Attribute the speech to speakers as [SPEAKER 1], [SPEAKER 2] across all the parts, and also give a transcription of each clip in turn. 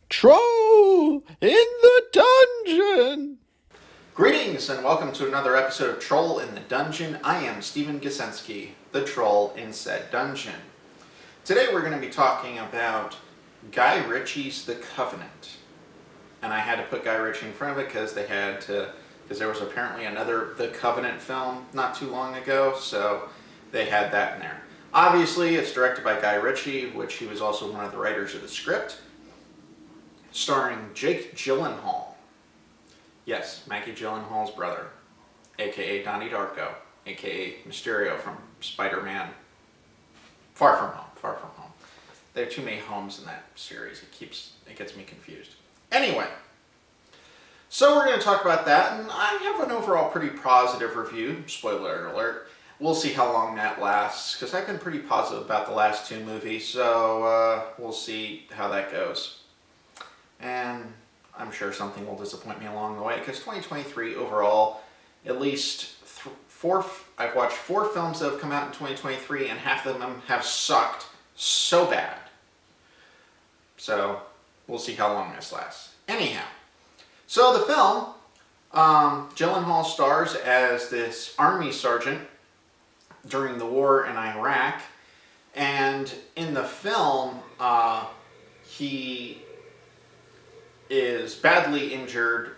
[SPEAKER 1] Troll in the Dungeon!
[SPEAKER 2] Greetings and welcome to another episode of Troll in the Dungeon. I am Stephen Gosensky, the troll in said dungeon. Today we're going to be talking about Guy Ritchie's The Covenant. And I had to put Guy Ritchie in front of it because there was apparently another The Covenant film not too long ago, so they had that in there. Obviously, it's directed by Guy Ritchie, which he was also one of the writers of the script, starring Jake Gyllenhaal. Yes, Maggie Gyllenhaal's brother, aka Donnie Darko, aka Mysterio from Spider-Man Far From Home. There are too many homes in that series. It gets me confused. Anyway, so we're going to talk about that, and I have an overall pretty positive review. Spoiler alert. We'll see how long that lasts, because I've been pretty positive about the last two movies, so we'll see how that goes. And I'm sure something will disappoint me along the way, because 2023 overall, at least I've watched 4 films that have come out in 2023, and half of them have sucked so bad. So we'll see how long this lasts. Anyhow, so the film, Gyllenhaal stars as this army sergeant during the war in Iraq, and in the film, he is badly injured.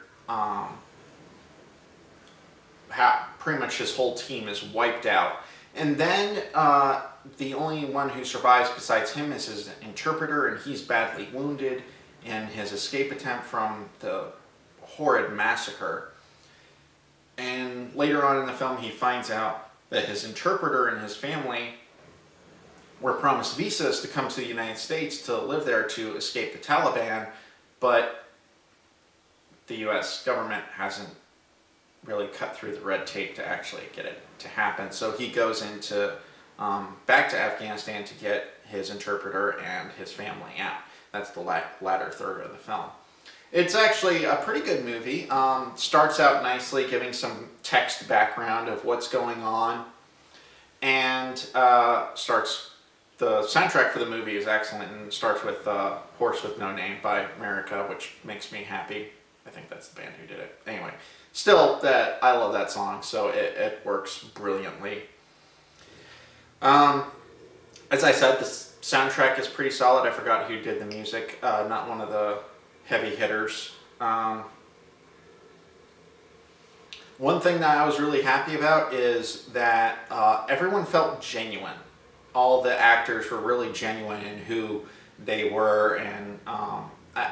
[SPEAKER 2] Pretty much his whole team is wiped out, and then the only one who survives besides him is his interpreter, and he's badly wounded in his escape attempt from the horrid massacre. And later on in the film, he finds out that his interpreter and his family were promised visas to come to the United States to live there to escape the Taliban, but the U.S. government hasn't really cut through the red tape to actually get it to happen. So he goes back to Afghanistan to get his interpreter and his family out. That's the latter third of the film. It's actually a pretty good movie. Starts out nicely, giving some text background of what's going on, and the soundtrack for the movie is excellent, and starts with Horse with No Name by America, which makes me happy. I think that's the band who did it. Anyway, still, I love that song, so it works brilliantly. As I said, the soundtrack is pretty solid. I forgot who did the music. Not one of the heavy hitters. One thing that I was really happy about is that everyone felt genuine. All the actors were really genuine in who they were, and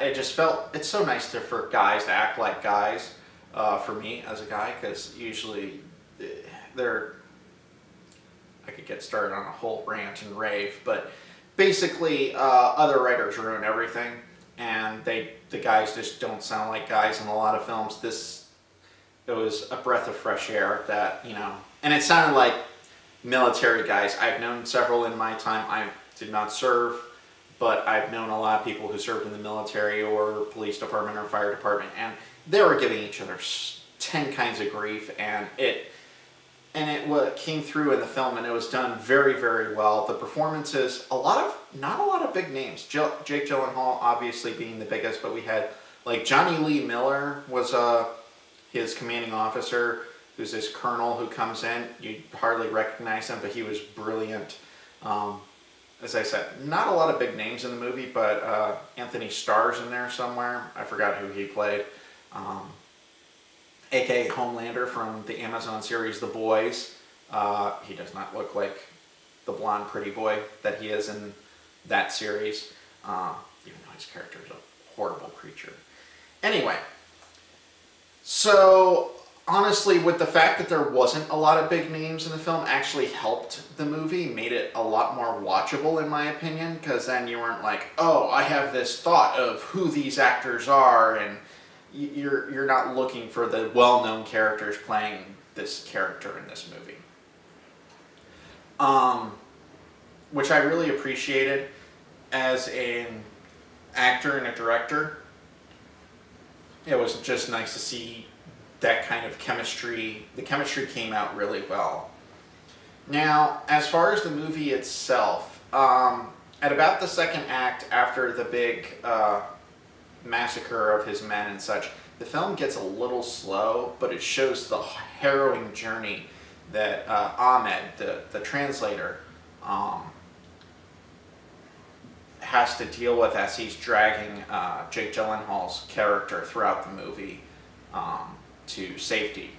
[SPEAKER 2] it just felt, it's so nice for guys to act like guys, for me as a guy, because usually I could get started on a whole rant and rave, but basically other writers ruin everything, and the guys just don't sound like guys in a lot of films. It was a breath of fresh air that, and it sounded like military guys. I've known several in my time. I did not serve, but I've known a lot of people who served in the military or police department or fire department, and they were giving each other 10 kinds of grief, and it came through in the film, and it was done very, very well. The performances, not a lot of big names. Jake Gyllenhaal obviously being the biggest, but we had like Johnny Lee Miller was his commanding officer, who's this colonel who comes in. You hardly recognize him, but he was brilliant. As I said, not a lot of big names in the movie, but Anthony Starr's in there somewhere. I forgot who he played. A.K.A. Homelander from the Amazon series The Boys. He does not look like the blonde pretty boy that he is in that series, even though his character is a horrible creature. Anyway, so honestly, with the fact that there wasn't a lot of big names in the film, actually helped the movie, made it a lot more watchable in my opinion, because then you weren't like, oh, I have this thought of who these actors are, and you're not looking for the well-known characters playing this character in this movie. Which I really appreciated as an actor and a director. It was just nice to see that kind of chemistry. The chemistry came out really well. Now, as far as the movie itself, at about the second act, after the big massacre of his men and such, the film gets a little slow, but it shows the harrowing journey that Ahmed, the translator, has to deal with as he's dragging Jake Gyllenhaal's character throughout the movie to safety.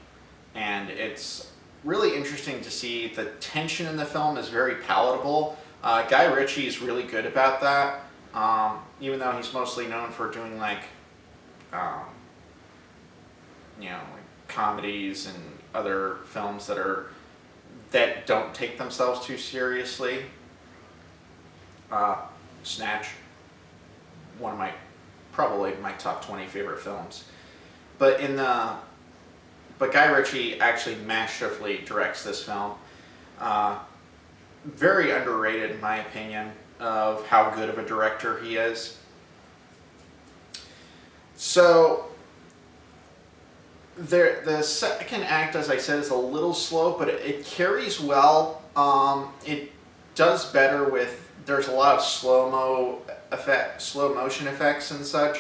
[SPEAKER 2] And it's really interesting to see the tension in the film is very palatable. Guy Ritchie is really good about that, even though he's mostly known for doing like, like comedies and other films that don't take themselves too seriously. Snatch, one of probably my top 20 favorite films. But Guy Ritchie actually masterfully directs this film. Very underrated in my opinion of how good of a director he is. So the second act, as I said, is a little slow, but it carries well. It does better with, there's a lot of slow motion effects and such,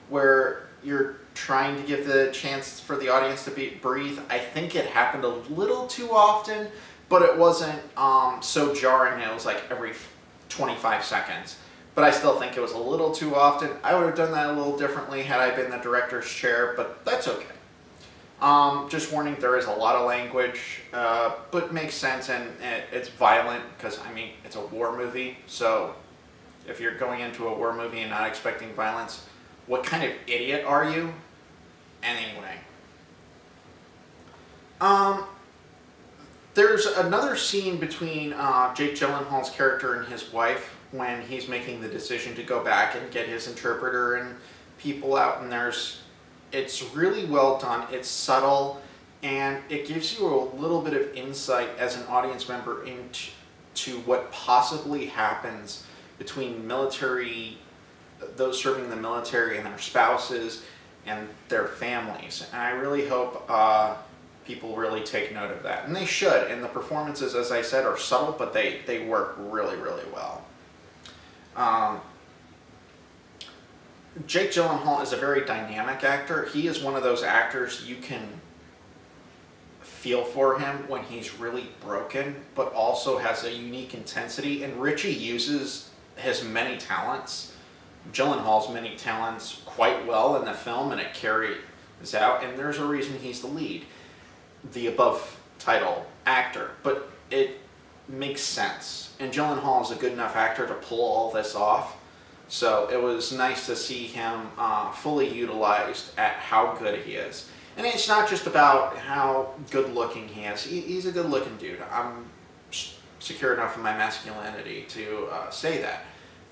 [SPEAKER 2] where you're trying to give the chance for the audience to breathe. I think it happened a little too often, but it wasn't so jarring. It was like every 25 seconds. But I still think it was a little too often. I would have done that a little differently had I been the director's chair, but that's okay. Just warning, there is a lot of language, but makes sense, and it's violent because, I mean, it's a war movie. So if you're going into a war movie and not expecting violence, what kind of idiot are you? Anyway. There's another scene between Jake Gyllenhaal's character and his wife when he's making the decision to go back and get his interpreter and people out, and it's really well done, it's subtle, and it gives you a little bit of insight as an audience member into what possibly happens between those serving the military and their spouses and their families. And I really hope people really take note of that. And they should. And the performances, as I said, are subtle, but they work really, really well. Jake Gyllenhaal is a very dynamic actor. He is one of those actors you can feel for him when he's really broken, but also has a unique intensity. And Ritchie uses his many talents, Gyllenhaal's many talents, quite well in the film, and it carries out. And there's a reason he's the lead, the above title actor. But it makes sense. And Gyllenhaal is a good enough actor to pull all this off. So it was nice to see him fully utilized at how good he is. And it's not just about how good looking he is. He's a good looking dude. I'm secure enough in my masculinity to say that.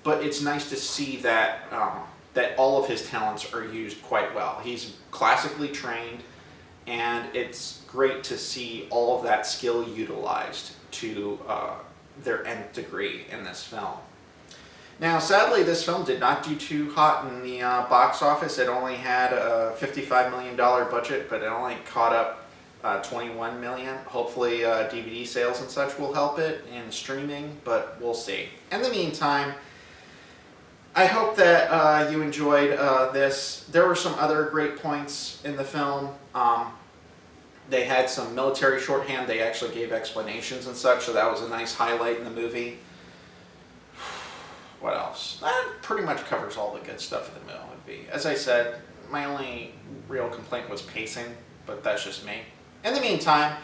[SPEAKER 2] But it's nice to see that that all of his talents are used quite well. He's classically trained, and it's great to see all of that skill utilized to their nth degree in this film. Now, sadly, this film did not do too hot in the box office. It only had a $55 million budget, but it only caught up $21 million. Hopefully, DVD sales and such will help it in streaming, but we'll see. In the meantime, I hope that you enjoyed this. There were some other great points in the film. They had some military shorthand. They actually gave explanations and such, so that was a nice highlight in the movie. What else? That pretty much covers all the good stuff of the movie. As I said, my only real complaint was pacing, but that's just me. In the meantime,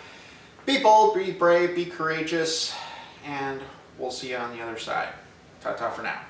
[SPEAKER 2] be bold, be brave, be courageous, and we'll see you on the other side. Ta-ta for now.